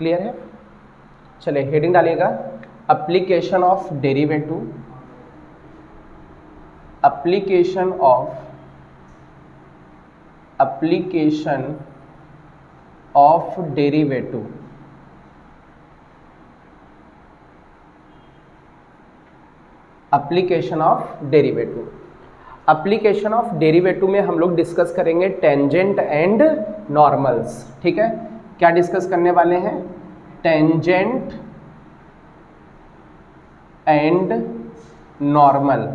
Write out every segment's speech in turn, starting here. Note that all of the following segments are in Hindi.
क्लियर है? चलिए हेडिंग डालिएगा, application of derivative, application of derivative. Application of derivative, application of derivative में हम लोग डिस्कस करेंगे टेंजेंट एंड नॉर्मल्स। ठीक है, क्या डिस्कस करने वाले हैं? Tangent and normal,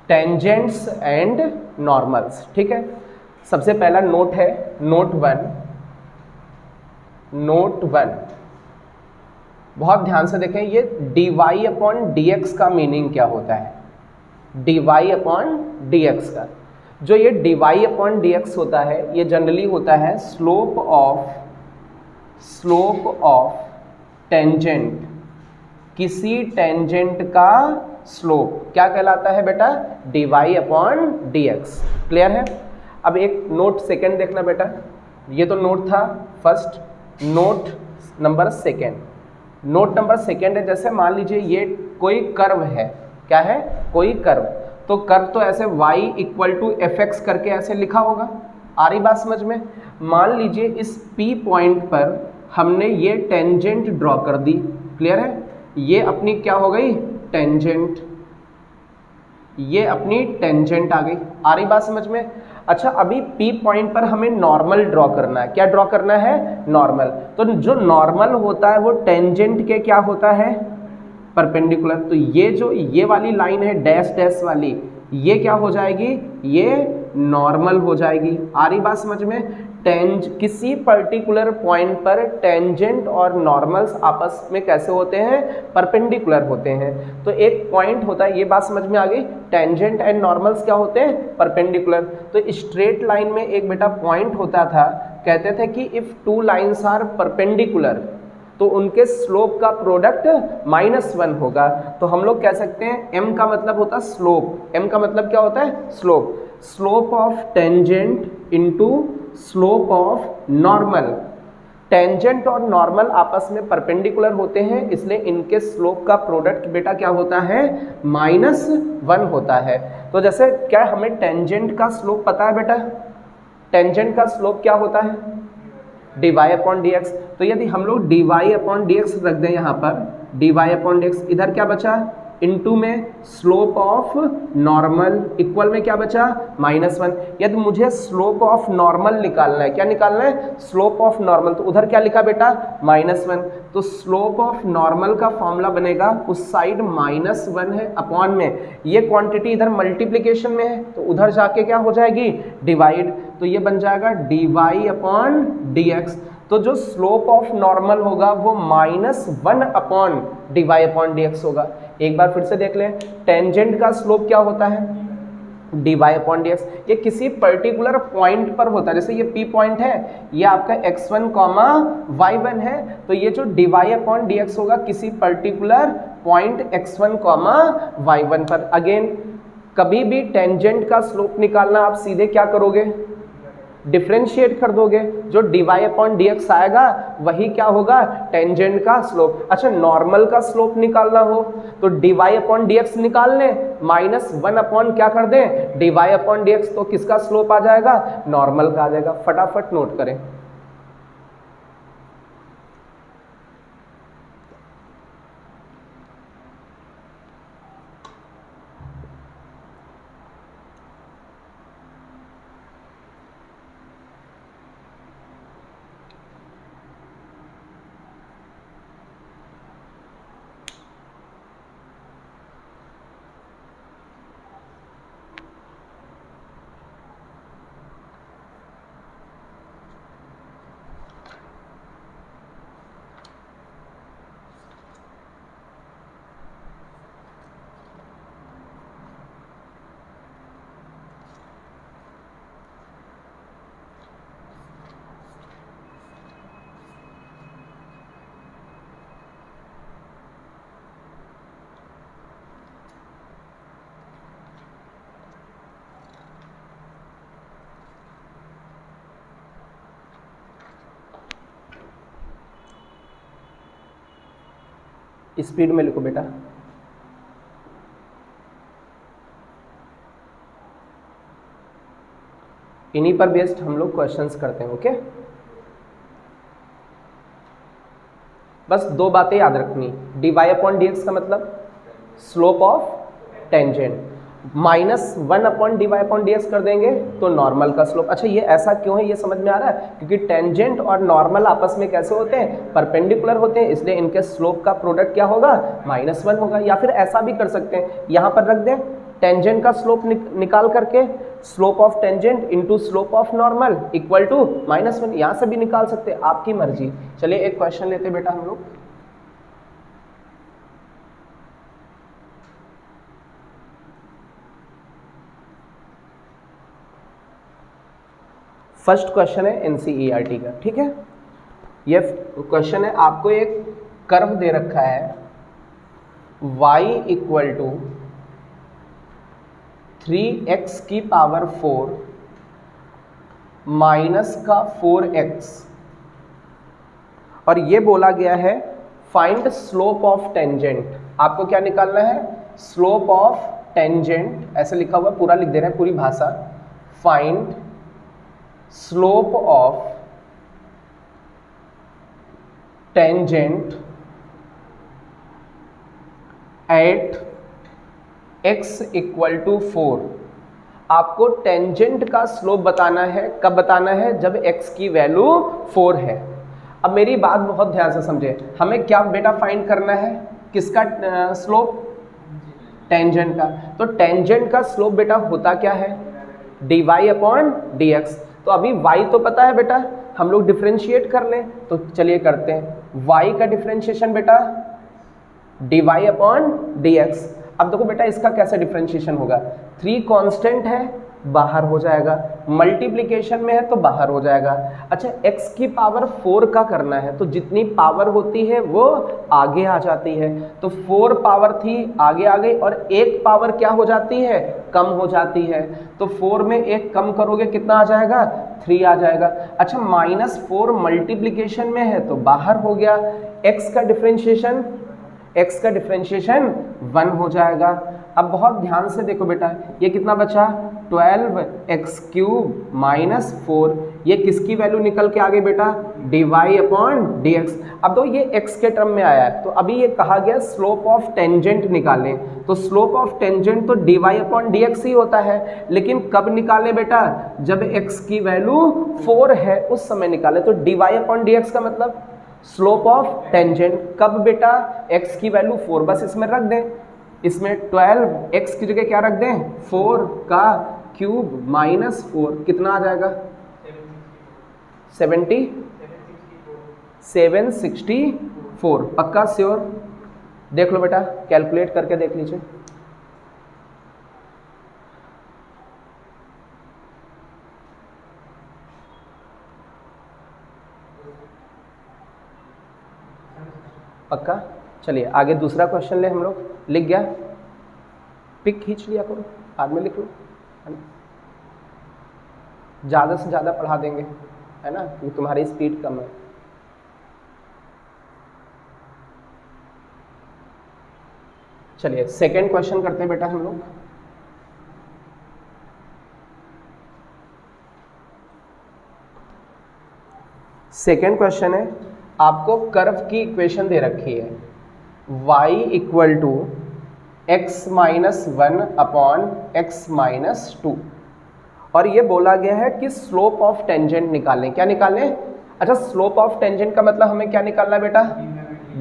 tangents and normals. ठीक है, सबसे पहला नोट है, नोट वन, बहुत ध्यान से देखें, ये dy अपॉन dx का मीनिंग क्या होता है? dy अपॉन dx का, जो ये dy अपॉन dx होता है, ये जनरली होता है स्लोप ऑफ टेंजेंट, किसी टेंजेंट का स्लोप क्या कहलाता है बेटा? dy upon dx। क्लियर है? अब एक नोट सेकंड देखना बेटा, ये तो नोट था first, note number second, note number second है, जैसे मान लीजिए ये कोई कर्व है, क्या है? कोई कर्व, तो कर्व तो ऐसे y इक्वल टू fx करके ऐसे लिखा होगा। आ रही बात समझ में? मान लीजिए इस P पॉइंट पर हमने ये टेंजेंट ड्रॉ कर दी। क्लियर है? ये अपनी क्या हो गई? टेंजेंट, ये अपनी टेंजेंट आ गई। आ रही बात समझ में? अच्छा, अभी P पॉइंट पर हमें नॉर्मल ड्रॉ करना है। क्या ड्रॉ करना है? नॉर्मल। तो जो नॉर्मल होता है वो टेंजेंट के क्या होता है? परपेंडिकुलर। तो ये जो ये वाली लाइन है डैश डैश वाली, ये क्या हो जाएगी? ये नॉर्मल हो जाएगी। आ रही बात समझ में? किसी पर्टिकुलर पॉइंट पर टेंजेंट और नॉर्मल्स आपस में कैसे होते हैं? परपेंडिकुलर होते हैं। तो एक पॉइंट होता है, ये बात समझ में आ गई, टेंजेंट एंड नॉर्मल्स क्या होते हैं? परपेंडिकुलर। तो स्ट्रेट लाइन में एक बेटा पॉइंट होता था, कहते थे कि if two lines are perpendicular तो उनके स्लोप का प्रोडक्ट -1 होगा। तो हम लोग कह सकते हैं m का मतलब होता है स्लोप, m का मतलब क्या होता है? Slope. Slope of tangent into slope of normal. Tangent और नॉर्मल आपस में परपेंडिकुलर होते हैं, इसलिए इनके स्लोप का प्रोडक्ट बेटा क्या होता है? -1 होता है। तो जैसे क्या हमें टेंजेंट का स्लोप पता है बेटा? टेंजेंट का स्लोप क्या होता है? dy upon dx। तो यदि हम लोग dy अपॉन dx रख दें यहाँ पर, dy अपॉन dx, इधर क्या बचा? इनटू में स्लोप ऑफ नॉर्मल इक्वल में क्या बचा? -1। यदि मुझे स्लोप ऑफ नॉर्मल निकालना है, क्या निकालना है? स्लोप ऑफ नॉर्मल, तो उधर क्या लिखा बेटा? -1। तो स्लोप ऑफ नॉर्मल का फॉर्मूला बनेगा, उस साइड -1 है अपॉन में, ये क्वांटिटी इधर मल्टीप्लिकेशन में है तो उधर जाके क्या हो जाएगी? डिवाइड। तो ये बन जाएगा dy अपॉन dx। तो जो स्लोप ऑफ नॉर्मल होगा वो -1 अपॉन dy अपॉन dx होगा। एक बार फिर से देख लें, टेंजेंट का स्लोप क्या होता है? dy upon dx। ये किसी पर्टिकुलर पॉइंट पर होता है, जैसे ये P पॉइंट है, ये आपका x1, y1 है, तो ये जो dy अपॉन dx होगा किसी पर्टिकुलर पॉइंट x1, y1 पर। अगेन, कभी भी टेंजेंट का स्लोप निकालना आप सीधे क्या करोगे? डिफरेंशिएट कर दोगे, जो dy अपॉन dx आएगा वही क्या होगा? टेंजेंट का स्लोप। अच्छा, नॉर्मल का स्लोप निकालना हो तो dy अपॉन dx निकाल लें, -1 अपॉन क्या कर दें? dy अपॉन dx, तो किसका स्लोप आ जाएगा? नॉर्मल का आ जाएगा। फटाफट नोट करें। स्पीड में लिखो बेटा। इन्हीं पर बेस्ड हम लोग क्वेश्चंस करते हैं। ओके, बस दो बातें याद रखनी, dy अपॉन dx का मतलब slope of tangent, -1 upon dy upon dx कर देंगे तो नॉर्मल का स्लोप। अच्छा, ये ऐसा क्यों है ये समझ में आ रहा है? क्योंकि टेंजेंट और नॉर्मल आपस में कैसे होते हैं? परपेंडिकुलर होते हैं, इसलिए इनके स्लोप का प्रोडक्ट क्या होगा? -1 होगा। या फिर ऐसा भी कर सकते हैं, यहाँ पर रख दें टेंजेंट का स्लोप निकाल करके slope of tangent into slope of normal equal to -1, यहाँ से भी निकाल सकते हैं, आपकी मर्जी। चलिए एक क्वेश्चन लेते हैं बेटा हम लोग। फर्स्ट क्वेश्चन है एनसीईआरटी का, ठीक है। ये क्वेश्चन है, आपको एक कर्व दे रखा है y इक्वल टू 3x की पावर 4 माइनस का 4x, और ये बोला गया है फाइंड स्लोप ऑफ टेंजेंट। आपको क्या निकालना है? स्लोप ऑफ टेंजेंट, ऐसे लिखा हुआ पूरा लिख दे रहे हैं पूरी भाषा। Find slope of tangent at x equal to 4। आपको टेंजेंट का स्लोप बताना है, कब बताना है? जब x की वैल्यू 4 है। अब मेरी बात बहुत ध्यान से समझे, हमें क्या बेटा फाइंड करना है? किसका स्लोप? टेंजेंट का। तो टेंजेंट का स्लोप बेटा होता क्या है? dy upon dx। तो अभी y तो पता है बेटा, हम लोग डिफरेंशिएट कर लें, तो चलिए करते हैं। y का डिफरेंशिएशन बेटा dy अपॉन dx। अब देखो बेटा इसका कैसे डिफरेंशिएशन होगा? 3 कांस्टेंट है, बाहर हो जाएगा, मल्टीप्लिकेशन में है तो बाहर हो जाएगा। अच्छा, x की पावर 4 का करना है, तो जितनी पावर होती है वो आगे आ जाती है, तो 4 पावर थी आगे आ गई, और 1 पावर क्या हो जाती है? कम हो जाती है। तो 4 में 1 कम करोगे कितना आ जाएगा? 3 आ जाएगा। अच्छा, -4 मल्टीप्लिकेशन में है तो बाहर हो गया, x का डिफरेंशिएशन 1 हो जाएगा। अब बहुत ध्यान से देखो बेटा, ये कितना बचा? 12x³ माइनस 4, ये किसकी वैल्यू निकल के आ गई बेटा? dy upon dx। अब तो ये x के टर्म में आया है, तो अभी ये कहा गया स्लोप ऑफ टेंजेंट निकालें, तो स्लोप ऑफ टेंजेंट तो dy अपॉन dx ही होता है, लेकिन कब निकाले बेटा? जब x की वैल्यू 4 है उस समय निकाले। तो dy अपॉन dx का मतलब स्लोप ऑफ टेंजेंट कब बेटा? x की वैल्यू 4, बस इसमें रख दें, इसमें 12 x की जगह क्या रख दें? 4 का क्यूब माइनस 4, कितना आ जाएगा? 764। पक्का श्योर? देख लो बेटा, कैलकुलेट करके देख लीजिए। पक्का? चलिए आगे दूसरा क्वेश्चन ले हम लोग। लिख गया? पिक खींच लिया करो, बाद में लिख लो, है ना? ज़्यादा से ज़्यादा पढ़ा देंगे, है ना, क्योंकि तुम्हारी स्पीड कम है। चलिए सेकंड क्वेश्चन करते हैं बेटा हम लोग। सेकंड क्वेश्चन है, आपको कर्व की इक्वेशन दे रखी है y equal to x minus 1 upon x minus 2, और ये बोला गया है कि स्लोप ऑफ टेंजेंट निकालें। क्या निकालें? अच्छा, स्लोप ऑफ टेंजेंट का मतलब हमें क्या निकालना है बेटा?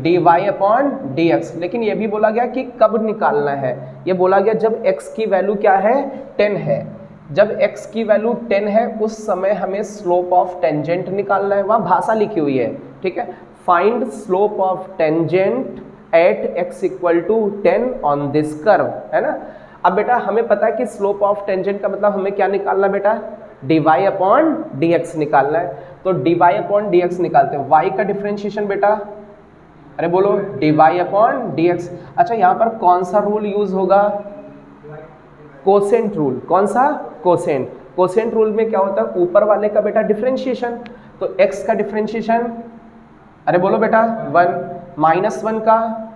dy upon dx। लेकिन ये भी बोला गया कि कब निकालना है। ये बोला गया जब x की वैल्यू क्या है? 10 है। जब x की वैल्यू 10 है उस समय हमें स्लोप ऑफ टेंजेंट निकालना है, वहाँ भाषा लिखी हुई है, ठीक है। Find slope of tangent at x equal to 10 on this curve, है ना। अब बेटा हमें पता है कि स्लोप ऑफ टेंजेंट का मतलब हमें क्या निकालना है बेटा? dy अपॉन dx निकालना है। तो dy अपॉन dx निकालते हैं। y का डिफरेंशिएशन बेटा, अरे बोलो, dy अपॉन dx। अच्छा, यहाँ पर कौन सा रूल यूज होगा? Quotient rule. कौन सा? कोसेंट। कोसेंट रूल में क्या होता है? ऊपर वाले का बेटा डिफरेंशिएशन, तो x का डिफरेंशिएशन, अरे बोलो बेटा, 1, -1 का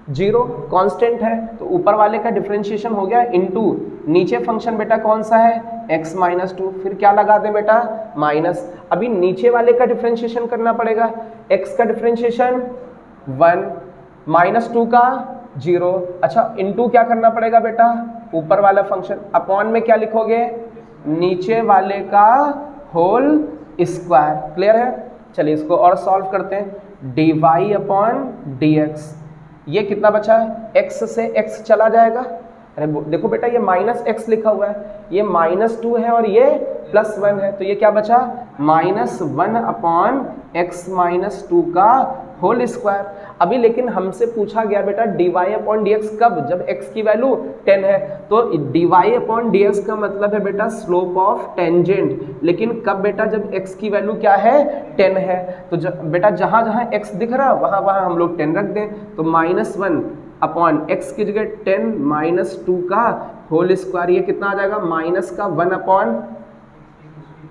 0 कांस्टेंट है तो ऊपर वाले का डिफरेंशिएशन हो गया इनटू नीचे फंक्शन बेटा कौन सा है x माइनस 2, फिर क्या लगा दें बेटा माइनस, अभी नीचे वाले का डिफरेंशिएशन करना पड़ेगा, x का डिफरेंशिएशन 1 माइनस 2 का 0, अच्छा इनटू क्या करना पड़ेगा बेटा ऊपर वाला फंक्शन, अपॉन में क्या लिखोगे नीचे वाले का होल स्क्वायर। क्लियर है, चलिए इसको और सॉल्व करते हैं, dy अपॉन dx, ये कितना बचा है x से x चला जाएगा, अरे देखो बेटा ये माइनस x लिखा हुआ है, ये -2 है और ये +1 है, तो ये क्या बचा -1 अपॉन x माइनस 2 का होल स्क्वायर। अभी लेकिन हमसे पूछा गया बेटा dy अपॉन dx कब, जब x की वैल्यू 10 है, तो dy अपॉन dx का मतलब है बेटा स्लोप ऑफ टेंजेंट, लेकिन कब बेटा जब x की वैल्यू क्या है 10 है, तो बेटा जहाँ जहाँ x दिख रहा वहाँ वहाँ हम लोग 10 रख दें, तो -1 अपॉन x की जगह 10 -2 का होल स्क्वायर, ये कितना आ जाएगा -1 अपॉन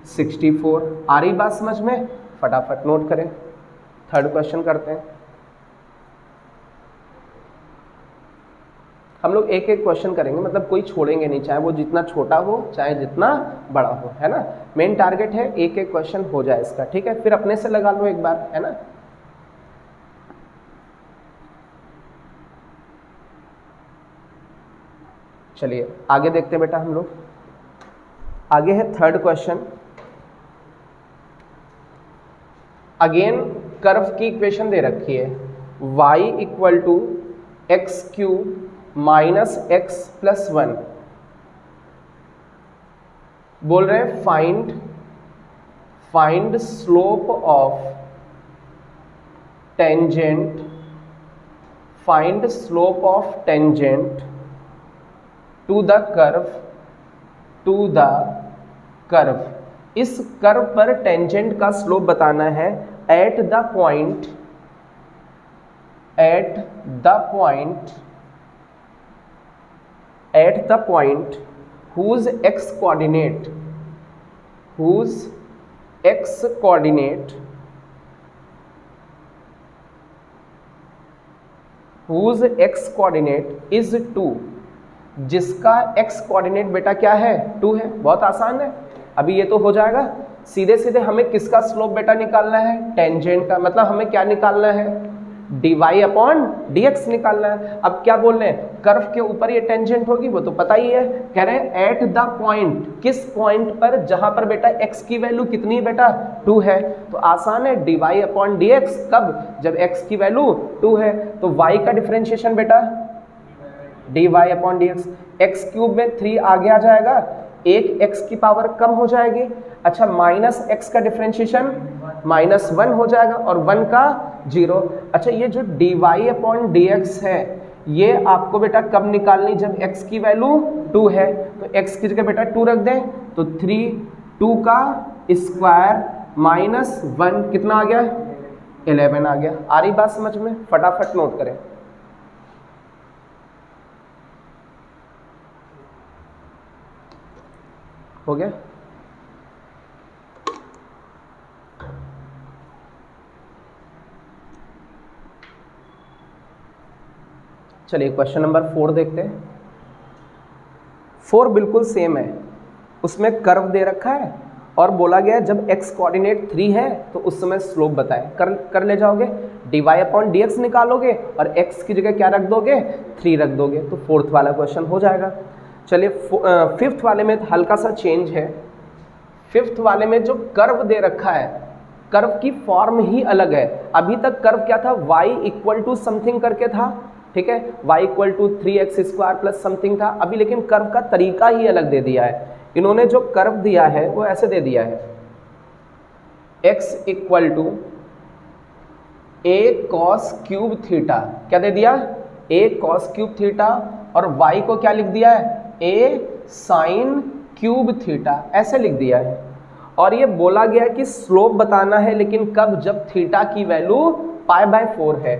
64। आ रही बात समझ में, फटाफट नोट करें, थर्ड क्वेश्चन करते हैं। हम लोग एक एक क्वेश्चन करेंगे, मतलब कोई छोड़ेंगे नहीं, चाहे वो जितना छोटा हो चाहे जितना बड़ा हो, है ना, मेन टारगेट है एक एक क्वेश्चन हो जाए इसका, ठीक है, फिर अपने से लगा लो एक बार, है ना। चलिए आगे देखते हैं बेटा, हम लोग आगे है थर्ड क्वेश्चन। अगेन कर्व की इक्वेशन दे रखी है y equal to x cube minus x plus 1, बोल रहे हैं find slope of tangent, find slope of tangent to the curve, इस कर्व पर टेंजेंट का स्लोप बताना है at the point whose x coordinate is 2, जिसका x कोऑर्डिनेट बेटा क्या है 2 है। बहुत आसान है, अभी ये तो हो जाएगा, सीधे सीधे हमें किसका स्लोप बेटा निकालना है टेंजेंट का, मतलब हमें क्या निकालना है dy अपॉन dx निकालना है। अब क्या बोल रहे हैं कर्व के ऊपर ये टेंजेंट होगी, वो तो पता ही है, कह रहे हैं एट द पॉइंट, किस पॉइंट पर, जहां पर बेटा x की वैल्यू कितनी है बेटा 2 है, तो आसान है dy अपॉन dx, कब जब x की वैल्यू 2 है, तो y का डिफरेंशिएशन बेटा dy upon dx, x cube में 3 आगे आ जाएगा, एक x की पावर कम हो जाएगी, अच्छा माइनस x का डिफरेंशिएशन -1 हो जाएगा और 1 का 0। अच्छा ये जो dy अपॉन dx है ये आपको बेटा कब निकालनी, जब x की वैल्यू 2 है, तो x की जगह बेटा 2 रख दें, तो 2 का स्क्वायर -1 कितना आ गया 11 आ गया। आ रही बात समझ में, फटाफट नोट करें। हो गया, चलिए क्वेश्चन नंबर 4 देखते हैं। 4 बिल्कुल सेम है, उसमें कर्व दे रखा है और बोला गया जब x कोऑर्डिनेट 3 है तो उस समय स्लोप बताएं, कर ले जाओगे, dy अपॉन dx निकालोगे और x की जगह क्या रख दोगे 3 रख दोगे, तो फोर्थ वाला क्वेश्चन हो जाएगा। चलिए फिफ्थ वाले में हल्का सा चेंज है, फिफ्थ वाले में जो कर्व दे रखा है कर्व की फॉर्म ही अलग है। अभी तक कर्व क्या था y इक्वल टू समथिंग करके था, ठीक है, y equal to 3x² plus something था, अभी लेकिन कर्व का तरीका ही अलग दे दिया है। इन्होंने जो कर्व दिया है वो ऐसे दे दिया है x equal to a cos cube theta, क्या दे दिया a cos क्यूब थीटा, और y को क्या लिख दिया है a sin क्यूब थीटा, ऐसे लिख दिया है। और ये बोला गया कि स्लोप बताना है, लेकिन कब, जब थीटा की वैल्यू π/4 है।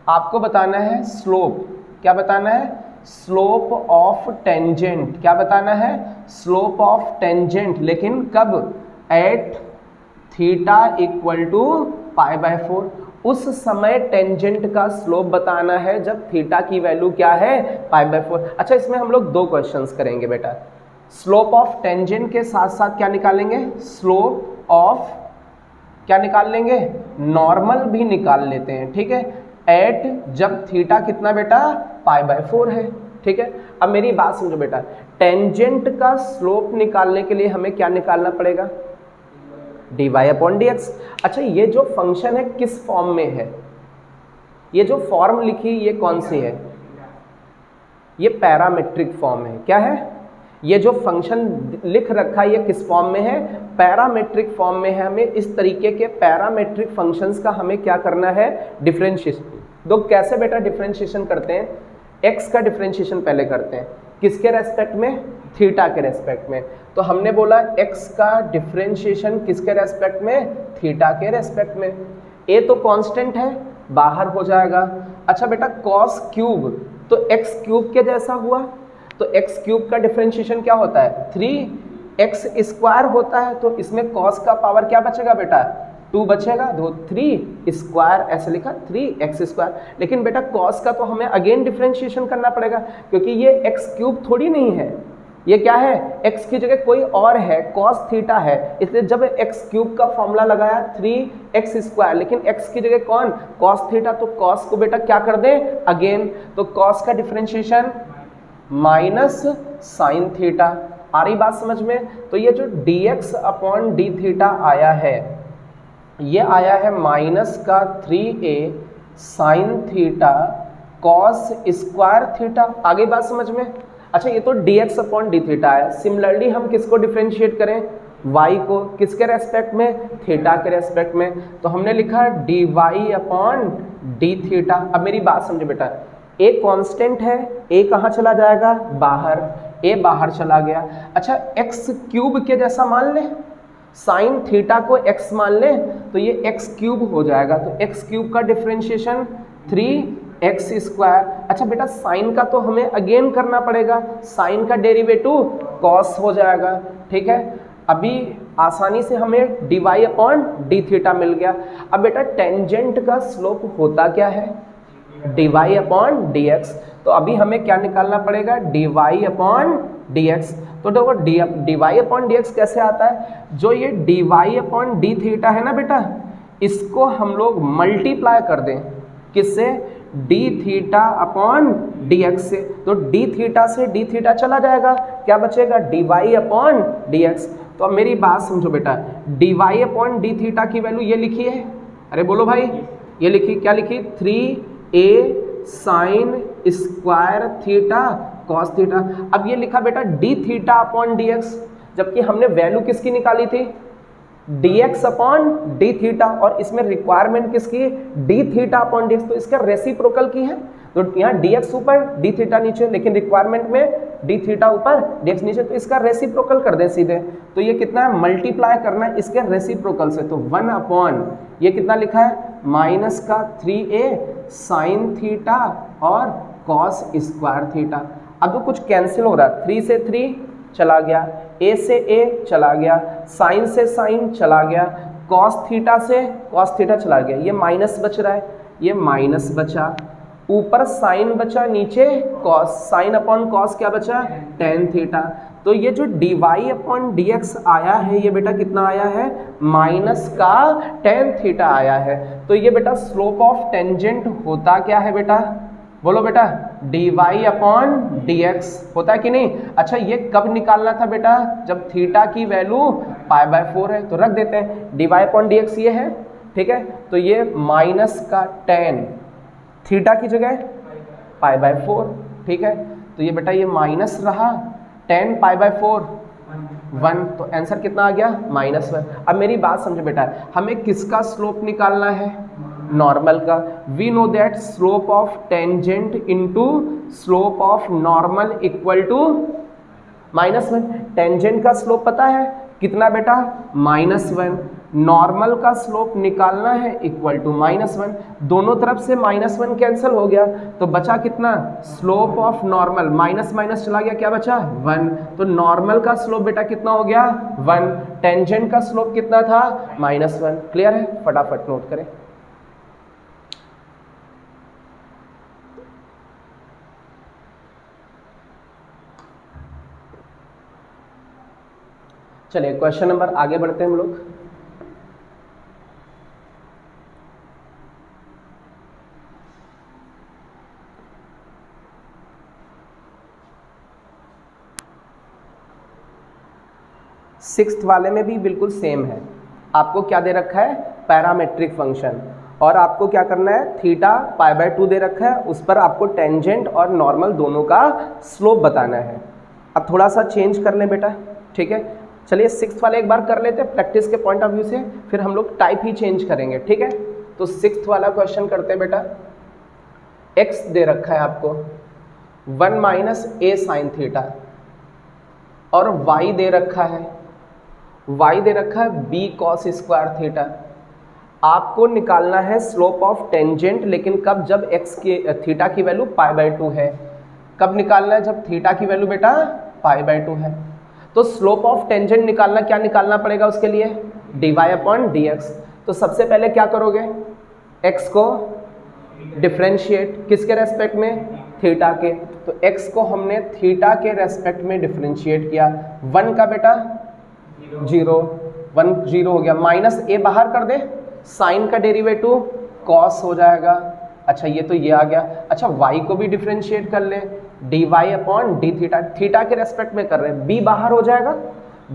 आपको बताना है स्लोप, क्या बताना है स्लोप ऑफ टेंजेंट, क्या बताना है स्लोप ऑफ टेंजेंट, लेकिन कब एट थीटा इक्वल टू π/4। उस समय टेंजेंट का स्लोप बताना है जब थीटा की वैल्यू क्या है π/4। अच्छा, इसमें हम लोग दो क्वेश्चंस करेंगे बेटा। स्लोप ऑफ टेंजेंट के साथ साथ क्या निकालेंगे, स्लोप ऑफ क्या निकाल लेंगे, नॉर्मल भी निकाल लेते हैं, ठीक है, एट जब थीटा कितना बेटा π/4 है, ठीक है। अब मेरी बात समझो बेटा, टेंजेंट का स्लोप निकालने के लिए हमें क्या निकालना पड़ेगा, dy/dx। अच्छा, ये जो फंक्शन है किस फॉर्म में है, ये जो फॉर्म लिखी ये कौन सी है, ये पैरामेट्रिक फॉर्म है। क्या है, ये जो फंक्शन लिख रखा है ये किस फॉर्म में है, पैरामेट्रिक फॉर्म में है। हमें इस तरीके के पैरामेट्रिक फंक्शंस का हमें क्या करना है, डिफरेंशिएशन। तो कैसे बेटा डिफरेंशिएशन करते हैं, x का डिफरेंशिएशन पहले करते हैं, किसके रेस्पेक्ट में, थीटा के रेस्पेक्ट में। तो हमने बोला x का डिफरेंशिएशन किसके रेस्पेक्ट में, थीटा के रेस्पेक्ट में। a तो कांस्टेंट है, बाहर हो जाएगा। अच्छा बेटा, cos क्यूब तो x क्यूब के जैसा हुआ, तो x क्यूब का डिफरेंशिएशन क्या होता है, 3x स्क्वायर होता है। तो इसमें cos का पावर क्या बचेगा बेटा, 2 बचेगा, तो 3 स्क्वायर ऐसे लिखा, 3x स्क्वायर। लेकिन बेटा cos का तो हमें अगेन डिफरेंशिएशन करना पड़ेगा, क्योंकि ये x क्यूब थोड़ी नहीं है, ये क्या है, x की जगह कोई और है, cos थीटा है। इसलिए जब x क्यूब का फॉर्मूला लगाया 3x स्क्वायर, लेकिन x की जगह कौन, cos थीटा, तो cos को बेटा क्या कर दें अगेन, तो cos का डिफरेंशिएशन माइनस साइन थीटा। आ रही बात समझ में। तो ये जो dx/d थीटा आया है, ये आया है माइनस का 3a sine theta cos square theta. आगे बात समझ में। अच्छा, ये तो dx/d थीटा है। सिमिलरली हम किसको डिफरेंशिएट करें, y को, किसके रेस्पेक्ट में, थीटा के रेस्पेक्ट में। तो हमने लिखा dy/d थीटा। अब मेरी बात समझो बेटा, a कांस्टेंट है, a कहाँ चला जाएगा, बाहर, a बाहर चला गया। अच्छा, x क्यूब के जैसा मान ले, साइन थीटा को x मान ले, तो ये x क्यूब हो जाएगा। तो x क्यूब का डिफरेंशिएशन 3x स्क्वायर। अच्छा बेटा, साइन का तो हमें अगेन करना पड़ेगा, साइन का डेरिवेटिव cos हो जाएगा, ठीक है। अभी आसानी से हमें dy/d थीटा मिल गया। अब बेटा टेंजेंट का स्लोप होता क्या है, dy/dx। तो अभी हमें क्या निकालना पड़ेगा, dy/dx। तो देखो dy/dx कैसे आता है, जो ये dy/d थीटा है ना बेटा, इसको हम लोग मल्टीप्लाई कर दें किससे, dθ/dx से। तो d थीटा से d थीटा चला जाएगा, क्या बचेगा, dy/dx। तो अब मेरी बात समझो बेटा, dy/d थीटा की वैल्यू ये लिखी है, अरे बोलो भाई, ये लिखी, क्या लिखी, 3a sine square theta cos theta. अब ये लिखा बेटा dθ/dx, जबकि हमने वैल्यू किसकी निकाली थी, dx/d थीटा, और इसमें रिक्वायरमेंट किसकी, dθ/dx, तो इसका रेसिप्रोकल की है। तो यहाँ dx ऊपर d थीटा नीचे, लेकिन रिक्वायरमेंट में d थीटा ऊपर dx नीचे, तो इसका रेसिप्रोकल कर दें सीधे। तो ये कितना है, मल्टीप्लाई करना है इसके रेसिप्रोकल से। तो 1/ ये कितना लिखा है, माइनस का 3a साइन थीटा और कॉस स्क्वायर थीटा। अब तो कुछ कैंसिल हो रहा है, 3 से 3 चला गया, a से a चला गया, साइन से साइन चला गया, कॉस थीटा से कॉस थीटा चला गया, ये माइनस बच रहा है, ये माइनस बचा, ऊपर साइन बचा, नीचे कॉस, साइन अपॉन कॉस क्या बचा, टेन थीटा। तो ये जो dy/dx आया है, ये बेटा कितना आया है, माइनस का टेन थीटा आया है। तो ये बेटा स्लोप ऑफ टेंजेंट होता क्या है बेटा, बोलो बेटा, dy/dx होता है कि नहीं। अच्छा, ये कब निकालना था बेटा, जब थीटा की वैल्यू π/4 है। तो रख देते हैं dy/dx ये है, ठीक है। तो ये माइनस का टेन, थीटा की जगह π/4, ठीक है। तो ये बेटा ये माइनस रहा, 10 π/4 1, तो आंसर कितना आ गया, -1। अब मेरी बात समझो बेटा, हमें किसका स्लोप निकालना है, नॉर्मल का। We know that slope of tangent into slope of normal equal to -1। Tangent का स्लोप पता है कितना बेटा, -1। नॉर्मल का स्लोप निकालना है इक्वल टू -1। दोनों तरफ से -1 कैंसिल हो गया, तो बचा कितना, slope of normal, minus minus चला गया, क्या बचा, 1। तो नॉर्मल का स्लोप बेटा कितना हो गया, 1। टेंजेंट का स्लोप कितना था, -1। क्लियर है, फटाफट नोट करें। चलिए क्वेश्चन नंबर आगे बढ़ते हैं हम लोग। सिक्स्थ वाले में भी बिल्कुल सेम है। आपको क्या दे रखा है, पैरामेट्रिक फंक्शन, और आपको क्या करना है, थीटा π/2 दे रखा है, उस पर आपको टेंजेंट और नॉर्मल दोनों का स्लोप बताना है। अब थोड़ा सा चेंज कर लें बेटा, ठीक है। चलिए सिक्स्थ वाले एक बार कर लेते हैं प्रैक्टिस के पॉइंट ऑफ व्यू से, फिर हम लोग टाइप ही चेंज करेंगे, ठीक है। तो सिक्स्थ वाला क्वेश्चन करते हैं बेटा। x दे रखा है आपको 1 - a sin थीटा, और y दे रखा है b cos स्क्वायर थीटा। आपको निकालना है स्लोप ऑफ टेंजेंट, लेकिन कब, जब x की थीटा की वैल्यू π/2 है। कब निकालना है, जब थीटा की वैल्यू बेटा π/2 है। तो स्लोप ऑफ टेंजेंट निकालना, क्या निकालना पड़ेगा उसके लिए, dy/dx। तो सबसे पहले क्या करोगे, x को डिफरेंशिएट, किसके रेस्पेक्ट में, थीटा के। तो x को हमने थीटा के रेस्पेक्ट में डिफरेंशिएट किया, 1 का बेटा 0, 1 0 हो गया, -a बाहर कर दे, साइन का डेरिवेटिव कॉस हो जाएगा। अच्छा ये तो ये आ गया। अच्छा y को भी डिफरेंशिएट कर ले, dy/d थीटा, थीटा के रेस्पेक्ट में कर रहे हैं, b बाहर हो जाएगा,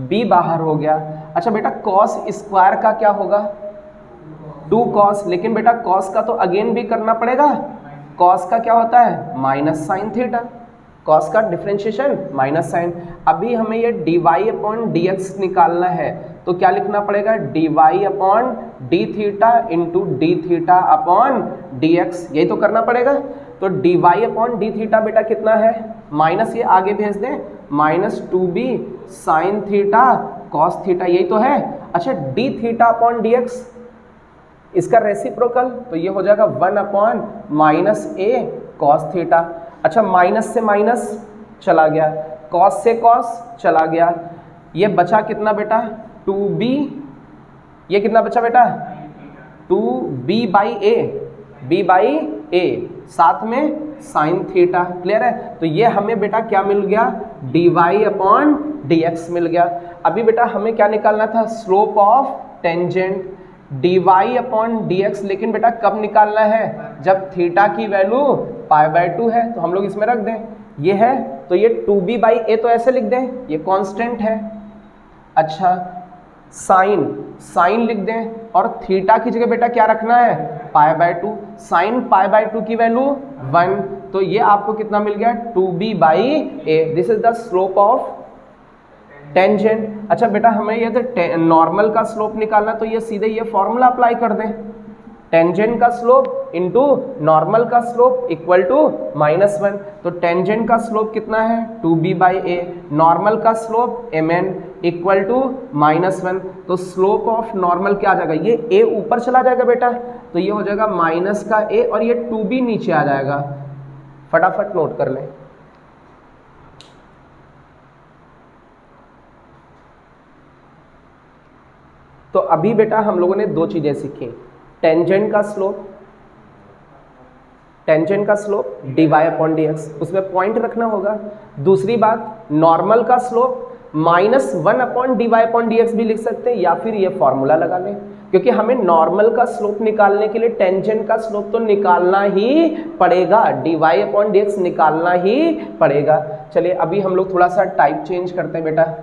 b बाहर हो गया। अच्छा बेटा कॉस स्क्वायर का क्या होगा, 2 cos, लेकिन बेटा कॉस का तो अगेन भी करना पड़ेगा, कॉस का क्या होता है, माइनस साइन थीटा, कॉस का डिफरेंशिएशन माइनस साइन। अभी हमें ये dy/dx निकालना है, तो क्या लिखना पड़ेगा, dy/d theta into d theta upon dx, यही तो करना पड़ेगा। तो dy/d थीटा बेटा कितना है, माइनस ये आगे भेज दें, -2b sine theta cos theta, यही तो है। अच्छा d थीटा अपॉन dx, इसका रेसिप्रोकल, तो ये हो जाएगा 1/-a कॉस थीटा। अच्छा माइनस से माइनस चला गया, कॉस से कॉस चला गया, ये बचा कितना बेटा, 2b, ये कितना बचा बेटा, 2b/a, b/a, साथ में साइन थीटा, क्लियर है। तो ये हमें बेटा क्या मिल गया, dy/dx मिल गया। अभी बेटा हमें क्या निकालना था, स्लोप ऑफ टेंजेंट, dy/dx, लेकिन बेटा कब निकालना है, जब थीटा की वैल्यू π/2 है। तो हम लोग इसमें रख दें, ये है तो ये 2b/a तो ऐसे लिख दें, ये कांस्टेंट है। अच्छा साइन लिख दें, और थीटा की जगह बेटा क्या रखना है, π/2, साइन π/2 की वैल्यू 1, तो ये आपको कितना मिल गया, 2b/a। This is the slope of tangent. अच्छा बेटा हमें ये तो नॉर्मल का स्लोप निकालना, तो ये सीधे ये फॉर्मूला अप्लाई कर दें, टेंजेंट का स्लोप इंटू नॉर्मल का स्लोप इक्वल टू -1। तो टेंजेंट का स्लोप कितना है, 2b/a, नॉर्मल का स्लोप mn इक्वल टू -1। तो स्लोप ऑफ नॉर्मल क्या आ जाएगा, ये a ऊपर चला जाएगा बेटा, तो ये हो जाएगा माइनस का a, और ये 2b नीचे आ जाएगा। फटाफट नोट कर लें। तो अभी बेटा हम लोगों ने 2 चीजें सीखी, टेंजेंट का स्लोप dy/dx, उसमें पॉइंट रखना होगा। दूसरी बात नॉर्मल का स्लोप -1/dy/dx भी लिख सकते हैं, या फिर ये फॉर्मूला लगा लें, क्योंकि हमें नॉर्मल का स्लोप निकालने के लिए टेंजेंट का स्लोप तो निकालना ही पड़ेगा, dy/dx निकालना ही पड़ेगा। चलिए अभी हम लोग थोड़ा सा टाइप चेंज करते हैं बेटा।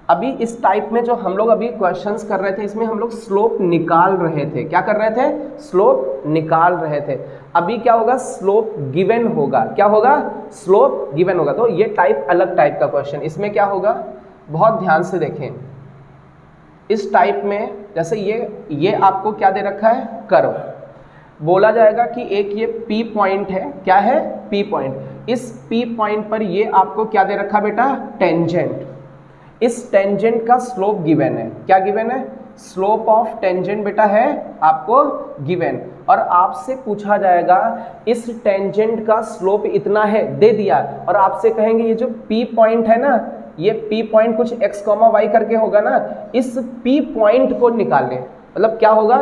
अभी इस टाइप में जो हम लोग अभी क्वेश्चंस कर रहे थे, इसमें हम लोग स्लोप निकाल रहे थे, क्या कर रहे थे, स्लोप निकाल रहे थे। अभी क्या होगा, स्लोप गिवन होगा, क्या होगा, स्लोप गिवन होगा। तो ये टाइप अलग टाइप का क्वेश्चन, इसमें क्या होगा, बहुत ध्यान से देखें। इस टाइप में जैसे ये आपको क्या दे रखा है, कर्व, बोला जाएगा कि एक ये P पॉइंट है, क्या है, P पॉइंट। इस P पॉइंट पर ये आपको क्या दे रखा बेटा, टेंजेंट। इस टेंजेंट का स्लोप गिवन है, क्या गिवन है, स्लोप ऑफ टेंजेंट बेटा है आपको गिवन, और आपसे पूछा जाएगा इस टेंजेंट का स्लोप इतना है, दे दिया, और आपसे कहेंगे ये जो P पॉइंट है ना, ये P पॉइंट कुछ x, y करके होगा ना, इस P पॉइंट को निकालें। मतलब क्या होगा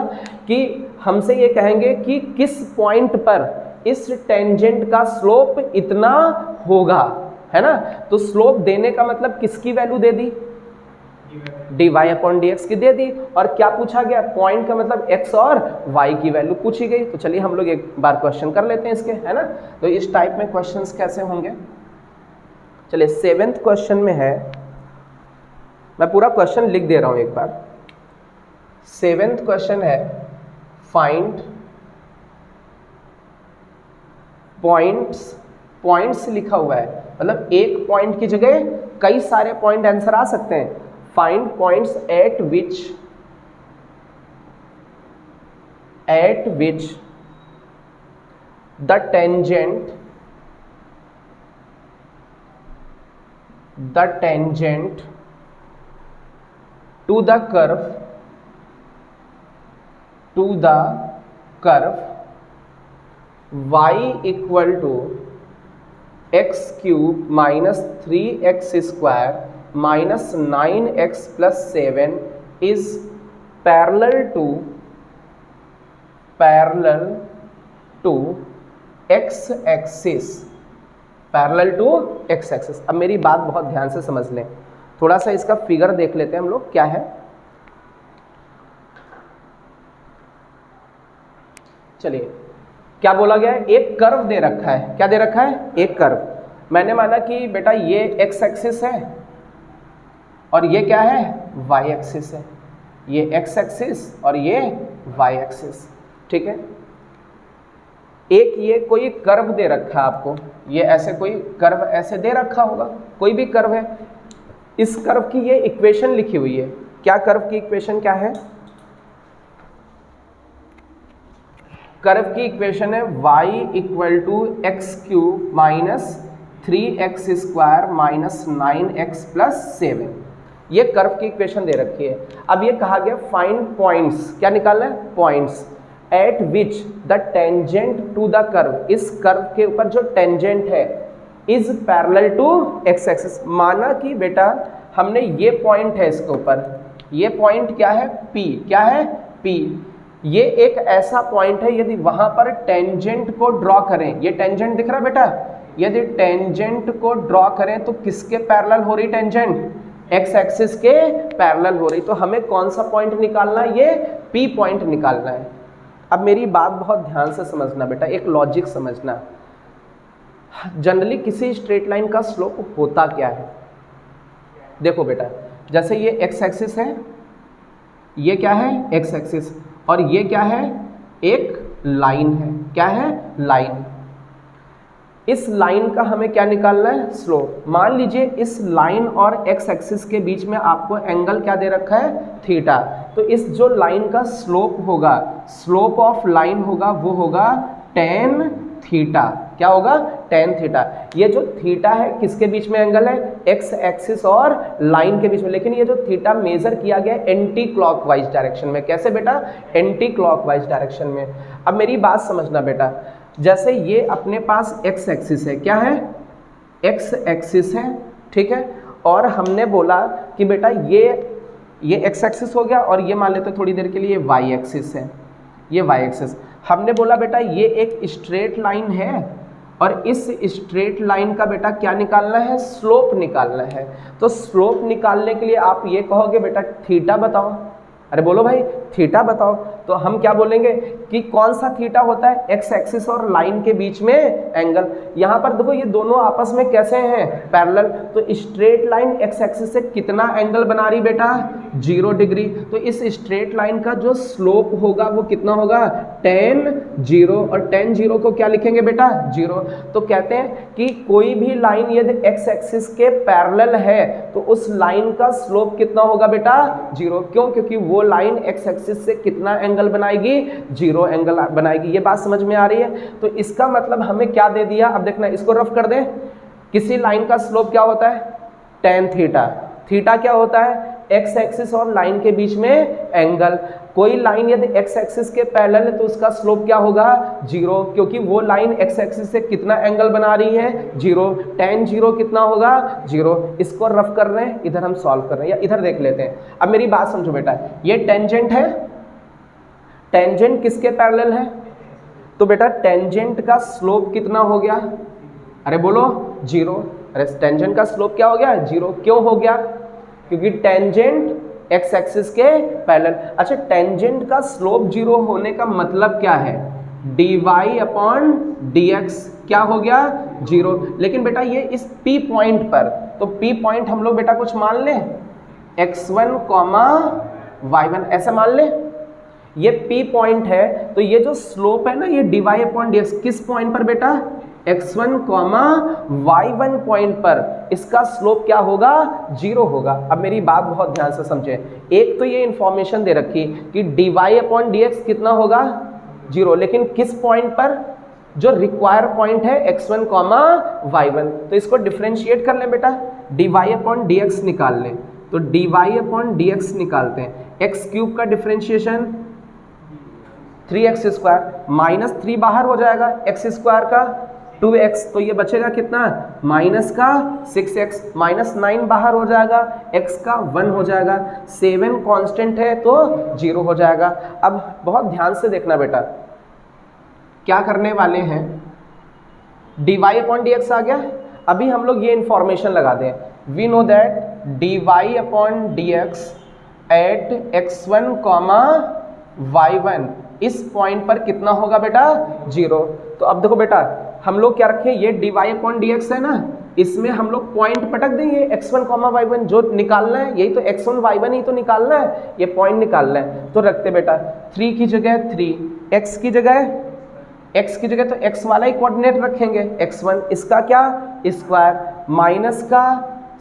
कि हमसे ये कहेंगे कि किस पॉइंट पर इस टेंजेंट का स्लोप इतना होगा, है ना। तो स्लोप देने का मतलब किसकी वैल्यू दे दी, dy अपॉन dx की दे दी, और क्या पूछा गया, पॉइंट का मतलब x और y की वैल्यू पूछी गई। तो चलिए हम लोग एक बार क्वेश्चन कर लेते हैं इसके, है ना। तो इस टाइप में क्वेश्चंस कैसे होंगे, चलिए 7th क्वेश्चन में है, मैं पूरा क्वेश्चन लिख दे रहा हूं एक बार। 7th क्वेश्चन है फाइंड पॉइंट्स लिखा हुआ है, मतलब एक पॉइंट की जगह कई सारे पॉइंट आंसर आ सकते हैं। Find points at which the tangent to the curve y equal to x cube minus 3x square minus 9x plus 7 is parallel to x axis, अब मेरी बात बहुत ध्यान से समझ लें, थोड़ा सा इसका फिगर देख लेते हैं हम लोग क्या है। चलिए क्या बोला गया है, एक कर्व दे रखा है, क्या दे रखा है, एक कर्व। मैंने माना कि बेटा ये x एक्सिस है और ये क्या है, y एक्सिस है, ये x एक्सिस और ये y एक्सिस, ठीक है। एक ये कोई कर्व दे रखा है आपको, ये ऐसे कोई कर्व ऐसे दे रखा होगा, कोई भी कर्व है, इस कर्व की ये इक्वेशन लिखी हुई है। क्या कर्व की इक्वेशन क्या है, कर्व की इक्वेशन है y equal to x cube minus 3x square minus 9x plus 7, ये कर्व की इक्वेशन दे रखी है। अब ये कहा गया फाइंड पॉइंट्स, क्या निकालना है, points at which the tangent to the curve, इस कर्व के ऊपर जो टेंजेंट है is parallel to x axis. माना कि बेटा हमने ये पॉइंट है इसके ऊपर, ये पॉइंट क्या है, P, क्या है, P, ये एक ऐसा पॉइंट है, यदि वहां पर टेंजेंट को ड्रॉ करें, ये टेंजेंट दिख रहा है बेटा, यदि टेंजेंट को ड्रॉ करें तो किसके पैरेलल हो रही टेंजेंट, x एक्सिस के पैरेलल हो रही। तो हमें कौन सा पॉइंट निकालना है, ये P पॉइंट निकालना है। अब मेरी बात बहुत ध्यान से समझना बेटा, एक लॉजिक समझना। जनरली किसी स्ट्रेट लाइन का स्लोप होता क्या है, देखो बेटा, जैसे ये x एक्सिस है, ये क्या है, x एक्सिस, और ये क्या है, एक लाइन है, क्या है, लाइन। इस लाइन का हमें क्या निकालना है, स्लोप। मान लीजिए इस लाइन और x एक्सिस के बीच में आपको एंगल क्या दे रखा है, थीटा। तो इस जो लाइन का स्लोप होगा, स्लोप ऑफ लाइन होगा, वो होगा tan थीटा, क्या होगा, tan थीटा। ये जो थीटा है किसके बीच में एंगल है, x एक्सिस और लाइन के बीच में, लेकिन ये जो थीटा मेजर किया गया एंटी क्लॉकवाइज डायरेक्शन में। कैसे बेटा, एंटी क्लॉकवाइज डायरेक्शन में। अब मेरी बात समझना बेटा, जैसे ये अपने पास x एक्सिस है, क्या है, x एक्सिस है, ठीक है, और हमने बोला कि बेटा ये x एक्सिस हो गया, और ये मान लेते थोड़ी देर के लिए y एक्सिस है, ये y एक्सिस। हमने बोला बेटा ये एक स्ट्रेट लाइन है, और इस स्ट्रेट लाइन का बेटा क्या निकालना है, स्लोप निकालना है। तो स्लोप निकालने के लिए आप ये कहोगे बेटा थीटा बताओ, अरे बोलो भाई थीटा बताओ। तो हम क्या बोलेंगे कि कौन सा थीटा होता है, एक्स एक्सिस और लाइन के बीच में एंगल। यहाँ पर देखो ये दोनों आपस में कैसे हैं, पैरेलल। तो स्ट्रेट लाइन एक्स एक्सिस से कितना एंगल बना रही बेटा, 0 डिग्री। तो इस स्ट्रेट लाइन का जो स्लोप होगा वो कितना होगा, tan 0, और tan 0 को क्या लिखेंगे बेटा, 0। तो कहते हैं कि कोई भी लाइन यदि एक्स एक्सिस के पैरेलल है तो उस लाइन का स्लोप कितना होगा बेटा, 0। क्यों, क्योंकि वो लाइन एक्स एक्सिस से कितना एंगल बनाएगी, 0 एंगल बनाएगी। ये बात समझ में आ रही है। तो इसका मतलब हमें क्या दे दिया, अब देखना इसको रफ कर दें। किसी लाइन का स्लोप क्या होता है, tan थीटा। थीटा क्या होता है, एक्स एक्सिस और लाइन के बीच में एंगल। कोई लाइन यदि एक्स एक्सिस के पैरेलल है तो उसका स्लोप क्या होगा, 0, क्योंकि वो लाइन एक्स एक्सिस से कितना एंगल बना रही है, 0। tan 0 कितना होगा, 0। इसको रफ कर रहे हैं, इधर हम सॉल्व कर रहे हैं, या इधर देख लेते हैं। अब मेरी बात समझो बेटा, ये टेंजेंट है, टेंजेंट किसके पैरेलल है, तो बेटा टेंजेंट का स्लोप कितना हो गया, अरे बोलो 0। अरे टेंजेंट का स्लोप क्या हो गया, 0। क्यों हो गया, क्योंकि टेंजेंट एक्स एक्सिस के पैरेलल। अच्छा, टेंजेंट का स्लोप जीरो होने का मतलब क्या है? dy अपॉन dx क्या हो गया? जीरो। लेकिन बेटा ये इस P पॉइंट पर, तो P पॉइंट हम लोग बेटा कुछ मान लें, x1 y1 ऐसा मान लें। ये P पॉइंट है, तो ये जो स्लोप है ना ये dy अपॉन dx किस पॉइंट पर बेटा? x1 y1 पॉइंट पर इसका स्लोप क्या होगा? जीरो होगा। अब मेरी बात बहुत ध्यान से समझे, एक तो ये इंफॉर्मेशन दे रखी कि dy अपॉन dx कितना होगा? जीरो, लेकिन किस पॉइंट पर? जो रिक्वायर पॉइंट है x1 y1। तो इसको डिफरेंशिएट कर लें बेटा, dy अपॉन dx निकाल लें। तो dy अपॉन dx निकालते हैं, एक्स क्यूब का डिफरेंशिएशन 3x स्क्वायर, माइनस 3 बाहर हो जाएगा, एक्स स्क्वायर का 2x, तो ये बचेगा कितना? माइनस का 6x, माइनस 9 बाहर हो जाएगा, x का 1 हो जाएगा, 7 कांस्टेंट है तो 0 हो जाएगा। अब बहुत ध्यान से देखना बेटा, क्या करने वाले हैं, dy अपॉन dx आ गया। अभी हम लोग ये इंफॉर्मेशन लगा दें, we know that dy upon dx at x1 y1 इस पॉइंट पर कितना होगा बेटा? 0। तो अब देखो बेटा, हम लोग क्या रखें, ये dy अपॉन dx है ना, इसमें हम लोग पॉइंट पटक देंगे x1 y1, जो निकालना है यही तो x1 y1 ही तो निकालना है, ये पॉइंट निकालना है। तो रखते बेटा 3 की जगह 3, x की जगह तो x वाला ही कोऑर्डिनेट रखेंगे, x1 इसका क्या स्क्वायर, माइनस का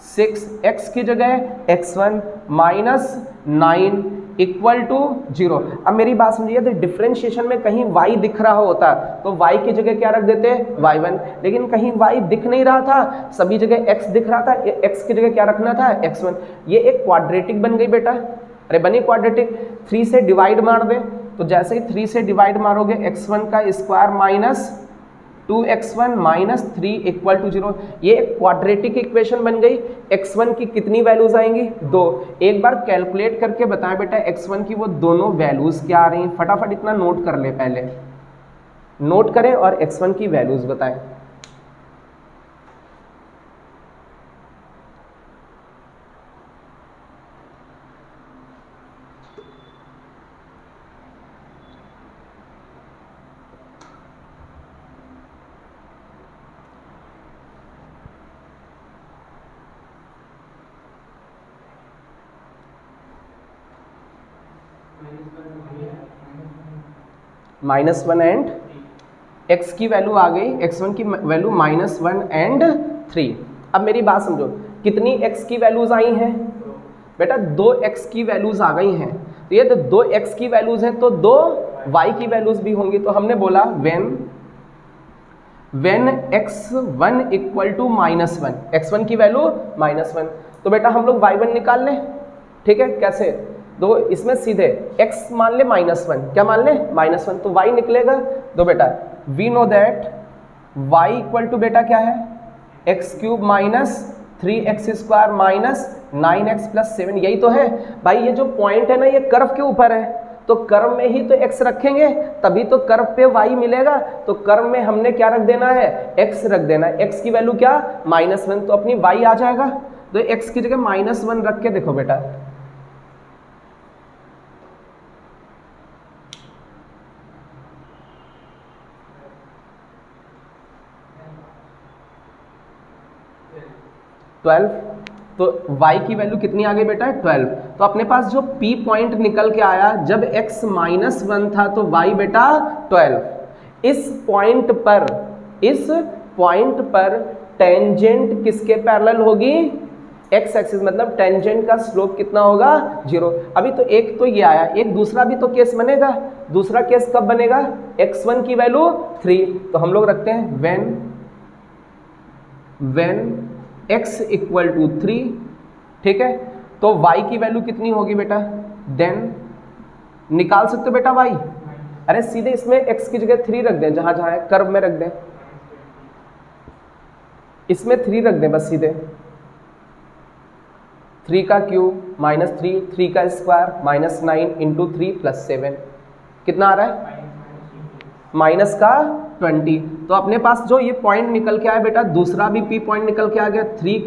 6, x की जगह x1 माइनस 9 इक्वल टू 0। अब मेरी बात समझिए, तो डिफरेंशिएशन में कहीं y दिख रहा होता तो y की जगह क्या रख देते? y1, लेकिन कहीं y दिख नहीं रहा था, सभी जगह x दिख रहा था, x की जगह क्या रखना था? x1। ये एक क्वाड्रेटिक बन गई बेटा, अरे बनी क्वाड्रेटिक। 3 से डिवाइड मार दे, तो जैसे ही 3 से डिवाइड मारोगे x1 का square minus 2x1 minus 3 equal to 0। ये एक क्वाड्रेटिक इक्वेशन बन गई। x1 की कितनी वैल्यूज आएंगी? 2। एक बार कैलकुलेट करके बताएं बेटा x1 की वो दोनों वैल्यूज क्या आ रही हैं, फटाफट इतना नोट कर ले, पहले नोट करें और x1 की वैल्यूज बताएं। -1 एंड x की वैल्यू आ गई, x1 की वैल्यू -1 एंड 3। अब मेरी बात समझो, कितनी x की वैल्यूज आई हैं बेटा? 2x की वैल्यूज आ गई हैं। तो ये तो 2x की वैल्यूज हैं, तो 2 y की वैल्यूज भी होंगी। तो हमने बोला when x1 equal to -1, x1 की वैल्यू -1, तो बेटा हम लोग y1 निकाल लें। ठीक है, कैसे? तो इसमें सीधे x मान ले -1, क्या मान ले? -1, तो y निकलेगा। तो बेटा we know that y equal to बेटा क्या है? x cube minus 3x square minus 9x plus 7, यही तो है भाई। ये जो पॉइंट है ना, ये कर्व के ऊपर है, तो कर्व में ही तो x रखेंगे, तभी तो कर्व पे y मिलेगा। तो कर्व में हमने क्या रख देना है? x रख देना है। x की वैल्यू क्या? -1, तो अपनी y आ जाएगा। तो x की जगह -1 रख के देखो बेटा, तो y की वैल्यू कितनी आ गई बेटा? 12। तो अपने पास जो P पॉइंट निकल के आया, जब x -1 था तो y बेटा 12। इस पॉइंट पर टेंजेंट किसके पैरेलल होगी? x एक्सिस, मतलब टेंजेंट का स्लोप कितना होगा? 0। अभी तो एक तो ये आया, एक दूसरा भी तो केस बनेगा। दूसरा केस कब बनेगा? x1 की वैल्यू 3। तो हम लोग रखते हैं when x इक्वल टू 3। ठीक है, तो y की वैल्यू कितनी होगी बेटा? देन निकाल सकते हो बेटा y, अरे सीधे इसमें x की जगह 3 रख दें, जहां जहां है कर्व में रख दें, इसमें 3 रख दें बस सीधे। 3 का क्यूब -3, 3 का स्क्वायर -9 इंटू 3 प्लस 7, कितना आ रहा है? माइनस का 20। तो अपने पास जो ये पॉइंट निकल के आया बेटा, दूसरा भी P पॉइंट निकल के आ गया 3,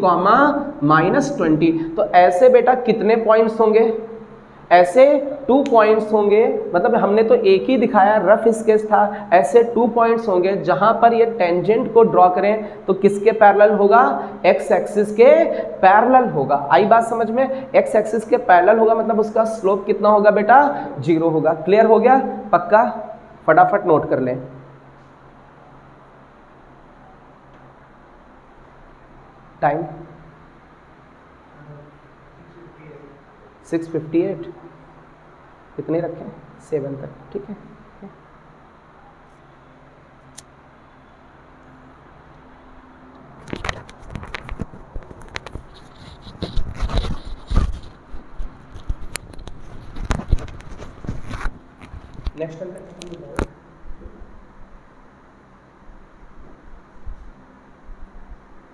-20। तो ऐसे बेटा कितने पॉइंट्स होंगे? ऐसे 2 पॉइंट्स होंगे, मतलब हमने तो एक ही दिखाया, रफ स्केच था। ऐसे 2 पॉइंट्स होंगे जहां पर ये टेंजेंट को ड्रॉ करें तो किसके पैरेलल होगा? एक्स एक्सिस के पैरेलल होगा। आई बात समझ में? एक्स एक्सिस के पैरेलल होगा मतलब उसका स्लोप कितना होगा बेटा? 0 होगा। क्लियर हो गया? पक्का? फटाफट नोट कर लें। टाइम 6:58। कितने रखें? 7 तक, ठीक है। नेक्स्ट